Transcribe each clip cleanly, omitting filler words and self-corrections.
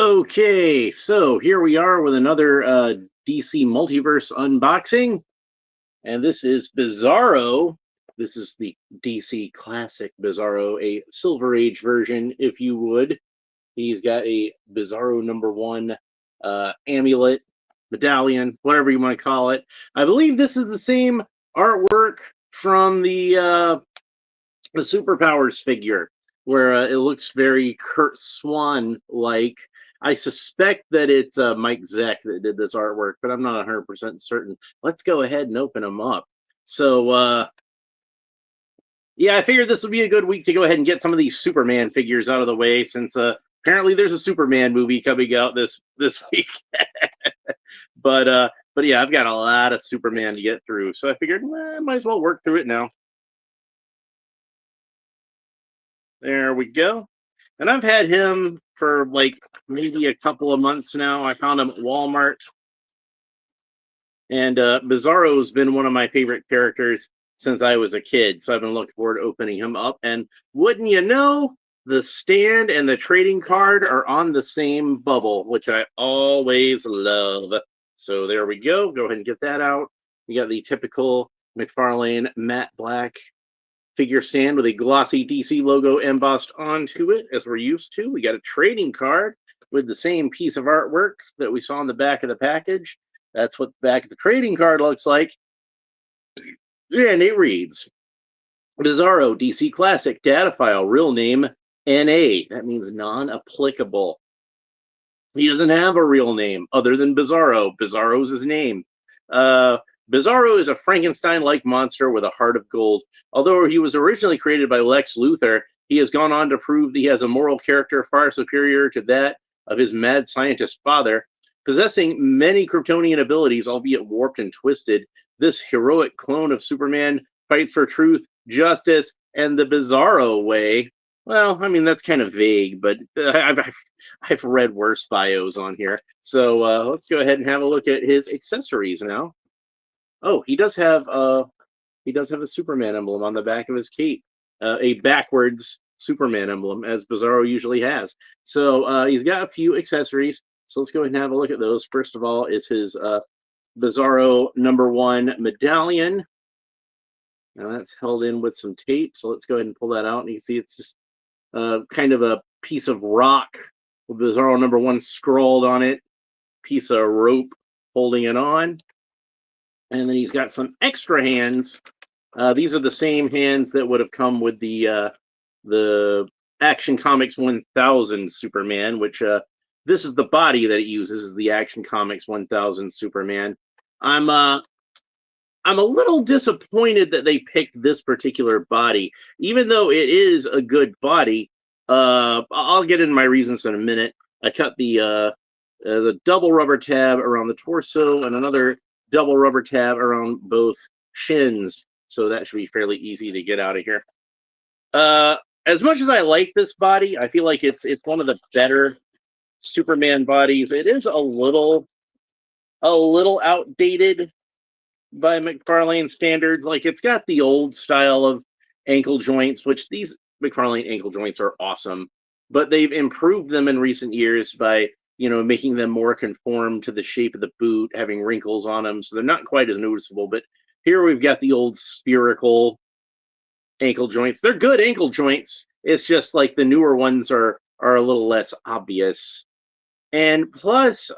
Okay, so here we are with another DC Multiverse unboxing, and this is Bizarro. This is the DC Classic Bizarro, a Silver Age version, if you would. He's got a Bizarro #1 amulet, medallion, whatever you want to call it. I believe this is the same artwork from the Superpowers figure, where it looks very Kurt Swan like. I suspect that it's Mike Zeck that did this artwork, but I'm not 100% certain. Let's go ahead and open them up. So, yeah, I figured this would be a good week to go ahead and get some of these Superman figures out of the way, since apparently there's a Superman movie coming out this week. But yeah, I've got a lot of Superman to get through, so I figured I might as well work through it now. There we go. And I've had him for like maybe a couple of months now. I found him at Walmart. And Bizarro's been one of my favorite characters since I was a kid. So I've been looking forward to opening him up. And wouldn't you know, the stand and the trading card are on the same bubble, which I always love. So there we go. Go ahead and get that out. You got the typical Mcfarlane matte black figure stand with a glossy DC logo embossed onto it, as we're used to. We got a trading card with the same piece of artwork that we saw on the back of the package. That's what the back of the trading card looks like. And it reads, Bizarro DC Classic data file, real name NA. That means non-applicable. He doesn't have a real name other than Bizarro. Bizarro's his name. Bizarro is a Frankenstein-like monster with a heart of gold. Although he was originally created by Lex Luthor, he has gone on to prove that he has a moral character far superior to that of his mad scientist father. Possessing many Kryptonian abilities, albeit warped and twisted, this heroic clone of Superman fights for truth, justice, and the Bizarro way. Well, I mean, that's kind of vague, but I've read worse bios on here. So let's go ahead and have a look at his accessories now. Oh, he does have a Superman emblem on the back of his cape, a backwards Superman emblem, as Bizarro usually has. So he's got a few accessories. So let's go ahead and have a look at those. First of all is his Bizarro #1 medallion. Now that's held in with some tape. So let's go ahead and pull that out. And you can see it's just kind of a piece of rock with Bizarro #1 scrawled on it, piece of rope holding it on. And then he's got some extra hands. These are the same hands that would have come with the Action Comics 1000 Superman, which this is the body that it uses, is the Action Comics 1000 Superman. I'm a little disappointed that they picked this particular body, even though it is a good body. I'll get into my reasons in a minute. I cut the double rubber tab around the torso and another double rubber tab around both shins, so that should be fairly easy to get out of here. As much as I like this body, I feel like it's one of the better Superman bodies. It is a little outdated by McFarlane standards. Like, it's got the old style of ankle joints, which these McFarlane ankle joints are awesome, but they've improved them in recent years by making them more conform to the shape of the boot, having wrinkles on them, so they're not quite as noticeable. But here we've got the old spherical ankle joints. They're good ankle joints. It's just like the newer ones are a little less obvious. And plus,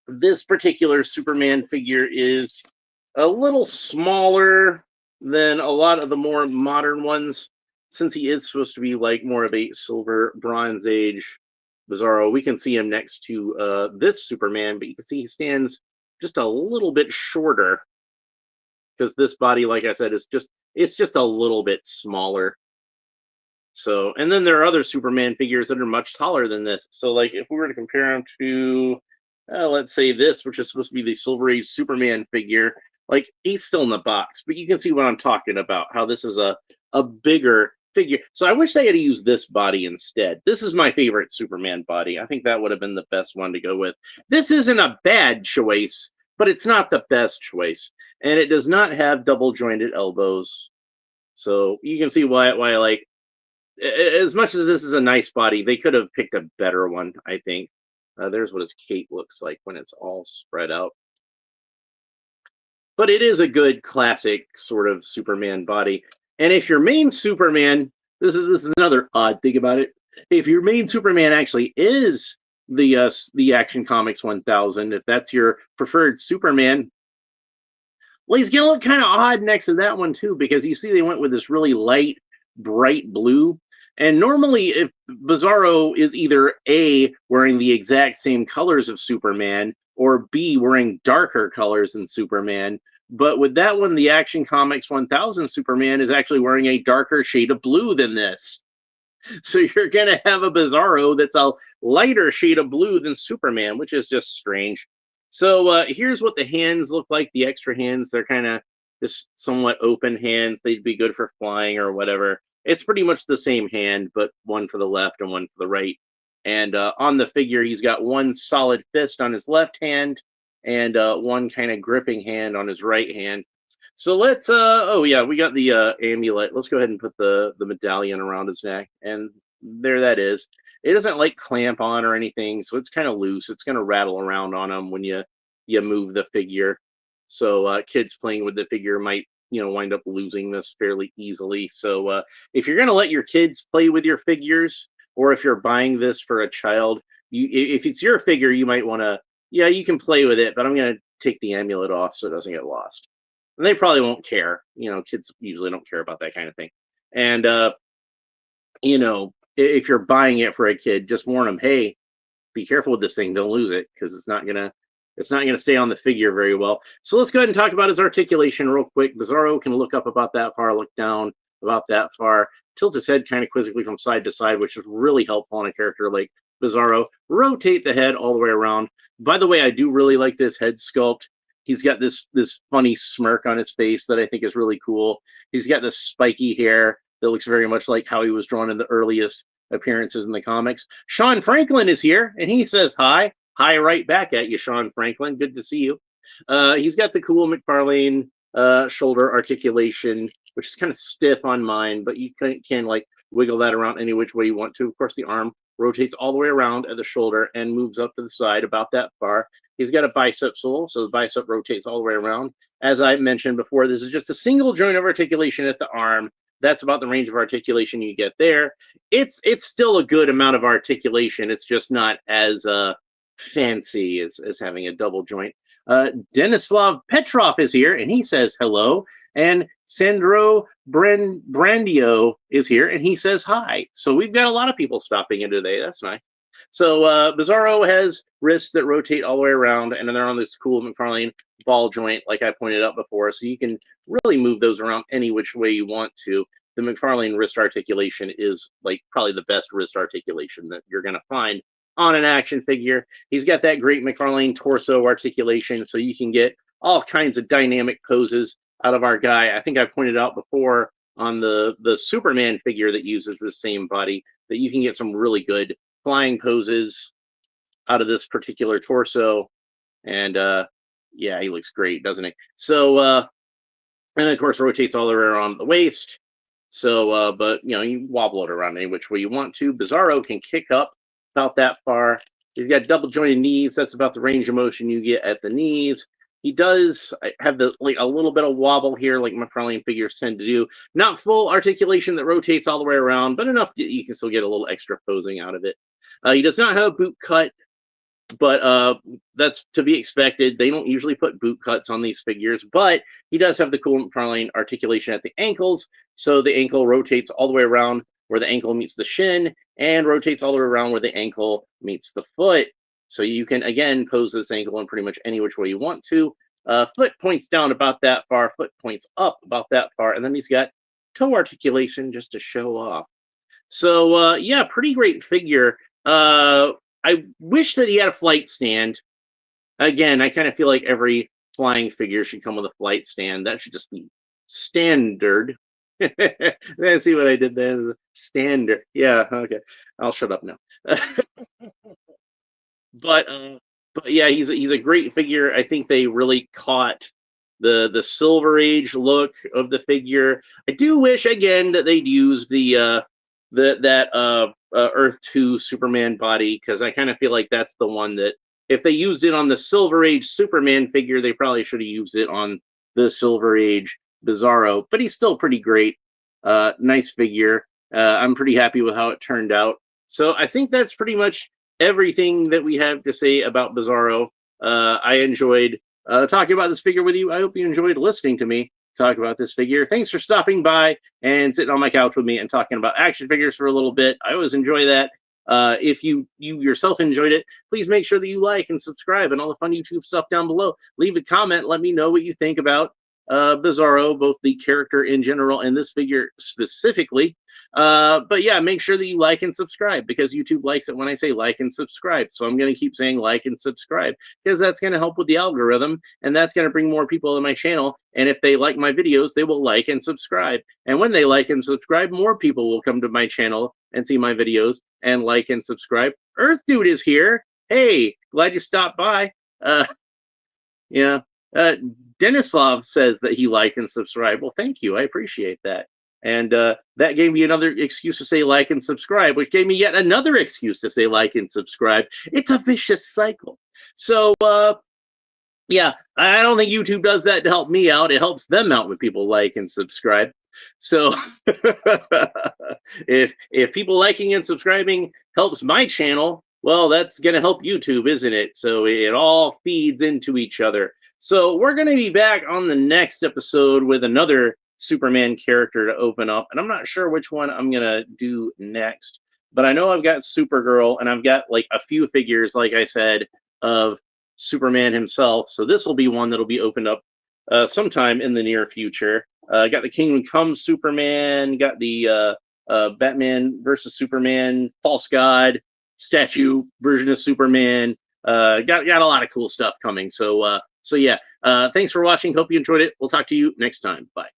this particular Superman figure is a little smaller than a lot of the more modern ones, since he is supposed to be like more of a Silver Bronze Age Bizarro. We can see him next to this Superman, but you can see he stands just a little bit shorter, because this body, like I said, it's just a little bit smaller. So, and then there are other Superman figures that are much taller than this. So, like, if we were to compare him to, let's say this, which is supposed to be the Silver Age Superman figure, like, he's still in the box, but you can see what I'm talking about, how this is a bigger figure. So I wish they had used this body instead. This is my favorite Superman body. I think that would have been the best one to go with. This isn't a bad choice, but it's not the best choice. And it does not have double jointed elbows. So you can see why like as much as this is a nice body, they could have picked a better one, I think. There's what his cape looks like when it's all spread out. But it is a good classic sort of Superman body. And if your main Superman, this is another odd thing about it. If your main Superman actually is the Action Comics 1000, if that's your preferred Superman, well, he's gonna look kind of odd next to that one too, because you see they went with this really light, bright blue. And normally, if Bizarro is either A, wearing the exact same colors of Superman, or B, wearing darker colors than Superman. But with that one, the Action Comics 1000 Superman is actually wearing a darker shade of blue than this. So you're going to have a Bizarro that's a lighter shade of blue than Superman, which is just strange. So here's what the hands look like. The extra hands, they're kind of just somewhat open hands. They'd be good for flying or whatever. It's pretty much the same hand, but one for the left and one for the right. And on the figure, he's got one solid fist on his left hand and one kind of gripping hand on his right hand. So let's oh yeah, we got the amulet. Let's go ahead and put the medallion around his neck, and there that is. It doesn't like clamp on or anything, so it's kind of loose. It's going to rattle around on him when you move the figure. So kids playing with the figure might wind up losing this fairly easily. So if you're going to let your kids play with your figures, or if you're buying this for a child, if it's your figure, you might want to, yeah, you can play with it, but I'm going to take the amulet off so it doesn't get lost. And they probably won't care. Kids usually don't care about that kind of thing. And if you're buying it for a kid, just warn them, hey, be careful with this thing. Don't lose it, because it's not gonna stay on the figure very well. So let's go ahead and talk about his articulation real quick. Bizarro can look up about that far, look down about that far, tilt his head kind of quizzically from side to side, which is really helpful on a character like Bizarro. Rotate the head all the way around. By the way, I do really like this head sculpt. He's got this funny smirk on his face that I think is really cool. He's got this spiky hair that looks very much like how he was drawn in the earliest appearances in the comics. Sean Franklin is here, and he says hi. Hi right back at you, Sean Franklin. Good to see you. He's got the cool Mcfarlane shoulder articulation, which is kind of stiff on mine, but you can like wiggle that around any which way you want to. Of course, the arm rotates all the way around at the shoulder and moves up to the side about that far. He's got a bicep sole, so the bicep rotates all the way around. As I mentioned before, this is just a single joint of articulation at the arm. That's about the range of articulation you get there. It's still a good amount of articulation. It's just not as fancy as having a double joint. Denislav Petrov is here, and he says hello. And Sandro Brandio is here, and he says hi. So we've got a lot of people stopping in today. That's nice. So Bizarro has wrists that rotate all the way around, and then they're on this cool Mcfarlane ball joint, like I pointed out before. So you can really move those around any which way you want to. The Mcfarlane wrist articulation is like probably the best wrist articulation that you're going to find on an action figure. He's got that great Mcfarlane torso articulation, so you can get all kinds of dynamic poses out of our guy. I think I pointed out before on the Superman figure that uses the same body that you can get some really good flying poses out of this particular torso. And yeah, he looks great, doesn't he? So and of course rotates all the way around the waist. So but you wobble it around any which way you want to. Bizarro can kick up about that far. He's got double jointed knees. That's about the range of motion you get at the knees. He does have a little bit of wobble here, like Mcfarlane figures tend to do. Not full articulation that rotates all the way around, but enough that you can still get a little extra posing out of it. He does not have a boot cut, but that's to be expected. They don't usually put boot cuts on these figures, but he does have the cool Mcfarlane articulation at the ankles, so the ankle rotates all the way around where the ankle meets the shin, and rotates all the way around where the ankle meets the foot. So you can, again, pose this ankle in pretty much any which way you want to. Foot points down about that far, foot points up about that far, and then he's got toe articulation just to show off. So, yeah, pretty great figure. I wish that he had a flight stand. Again, I kind of feel like every flying figure should come with a flight stand. That should just be standard. Let's see what I did there. Standard. Yeah, okay. I'll shut up now. But yeah, he's a great figure. I think they really caught the Silver Age look of the figure. I do wish again that they'd use the that Earth 2 Superman body, because I kind of feel like that's the one that if they used it on the Silver Age Superman figure, they probably should have used it on the Silver Age Bizarro. But he's still pretty great. Nice figure. I'm pretty happy with how it turned out. So I think that's pretty much everything that we have to say about Bizarro. I enjoyed talking about this figure with you. I hope you enjoyed listening to me talk about this figure. Thanks for stopping by and sitting on my couch with me and talking about action figures for a little bit. I always enjoy that. If you yourself enjoyed it, please make sure that you like and subscribe and all the fun YouTube stuff down below. Leave a comment. Let me know what you think about Bizarro, both the character in general and this figure specifically. But yeah, make sure that you like and subscribe, because YouTube likes it when I say like and subscribe. So I'm going to keep saying like and subscribe, because that's going to help with the algorithm, and that's going to bring more people to my channel. And if they like my videos, they will like and subscribe. And when they like and subscribe, more people will come to my channel and see my videos and like and subscribe. Earth Dude is here. Hey, glad you stopped by. Yeah. Denislav says that he like and subscribe. Well, thank you. I appreciate that. And that gave me another excuse to say like and subscribe, which gave me yet another excuse to say like and subscribe. It's a vicious cycle. So, yeah, I don't think YouTube does that to help me out. It helps them out when people like and subscribe. So if people liking and subscribing helps my channel, well, that's going to help YouTube, isn't it? So it all feeds into each other. So we're going to be back on the next episode with another Superman character to open up, and I'm not sure which one I'm going to do next, but I know I've got Supergirl, and I've got like a few figures, like I said, of Superman himself. So this will be one that'll be opened up sometime in the near future. Got the Kingdom Come Superman, got the Batman versus Superman, False God statue version of Superman. Got a lot of cool stuff coming. So yeah, thanks for watching. Hope you enjoyed it. We'll talk to you next time. Bye.